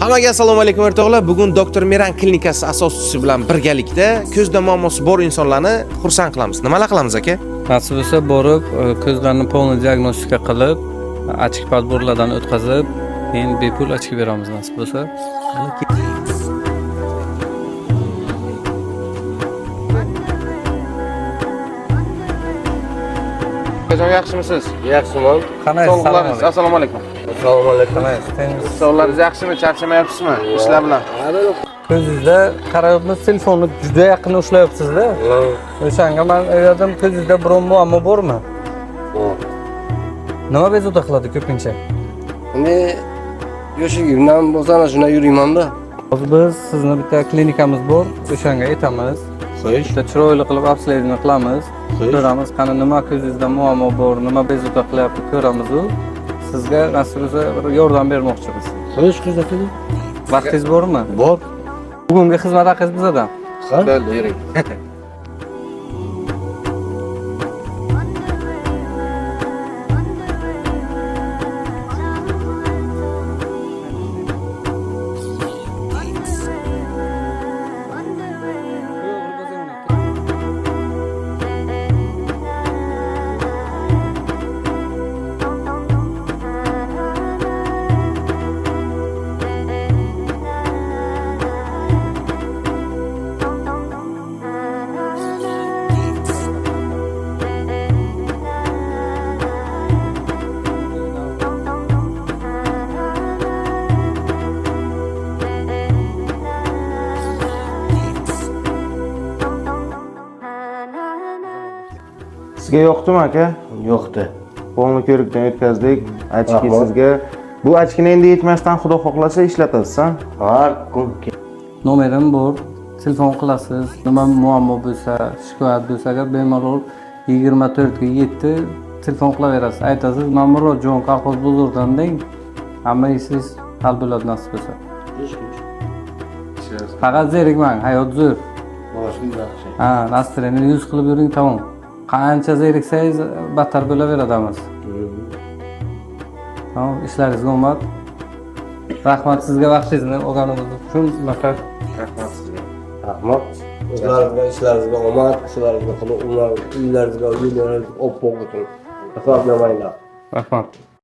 Hammaga assalomu alaykum o'rtoqlar. Bugun Dr. Miran klinikasi asoschisi bilan birgalikda ko'zda muammosi bor insonlarni xursand qilamiz. Nimalar qilamiz aka? Nasib bo'lsa borib, ko'zlarni polni diagnostika qilib, ochik podborlardan o'tkazib, keyin bepul ochki beramiz nasib bo'lsa. Qachon yaxshimisiz? Yaxshiman. Qanday Sog'liqlaringiz? Assalomu alaykum. Assalomu alaykum. Sog'liqlaringiz yaxshimi? Charchamayapsizmi? Ishlar bilan? Ko'zingizda qarayapmiz, telefonni juda yaqin ushlayapsiz-da. O'shanga men aytdim, ko'zingizda biron muammo bormi? Bor. Nima bezovta qiladi ko'pincha? Endi yoshligimdan bo'lsa ana shunday yuriyman-da. Hozir biz sizni bitta klinikamiz bor, o'shanga aytamiz. Xo'sh. Bitta chiroyli qilib obsledini qilamiz. Ko'ramiz, qani nima ko'zingizda muammo bor, nima bezovta qilyapti ko'ramiz-u. Sizga nasib bo'lsa bir yordam bermoqchimiz. Xo'sh, kuzating. Vaqtingiz bormi? Bor. Bugungi xizmat haqingiz bizadan. Ha? Bo'ldi, yuring. Sizga yoqdimi aka? Yo'qdi. Polni ko'rikdan o'tkazdik. Ochki Rahmat. sizga. Bu ochkini endi yetmasdan Xudo xohlasa ishlatasiz, ha? Har kun. Nomerim bor. Telefon qilasiz. Nima muammo bo'lsa, shikoyat bo'lsa, agar bemalol 24 ga 7 telefon qilaverasiz. Aytasiz, "Men Murodjon kolxoz bozordan deng." Hamma ishingiz hal bo'ladi nasib bo'lsa. Faqat zerikmang, hayot zo'r. Yaxshi. Ha, настроение 100 qilib yuring, tamom. Qancha zeriksangiz battar bo'laveradimiz. Tamam, ishlaringizga omad. Rahmat sizga vaqtingizni olganimiz uchun. Rahmat. Rahmat sizga. Rahmat. Sizlarga ishlaringizga omad, ishlaringizga qilib, ular uyilaringizga yo'llaringiz oppoq bo'lsin. Hisoblamaylar. Rahmat.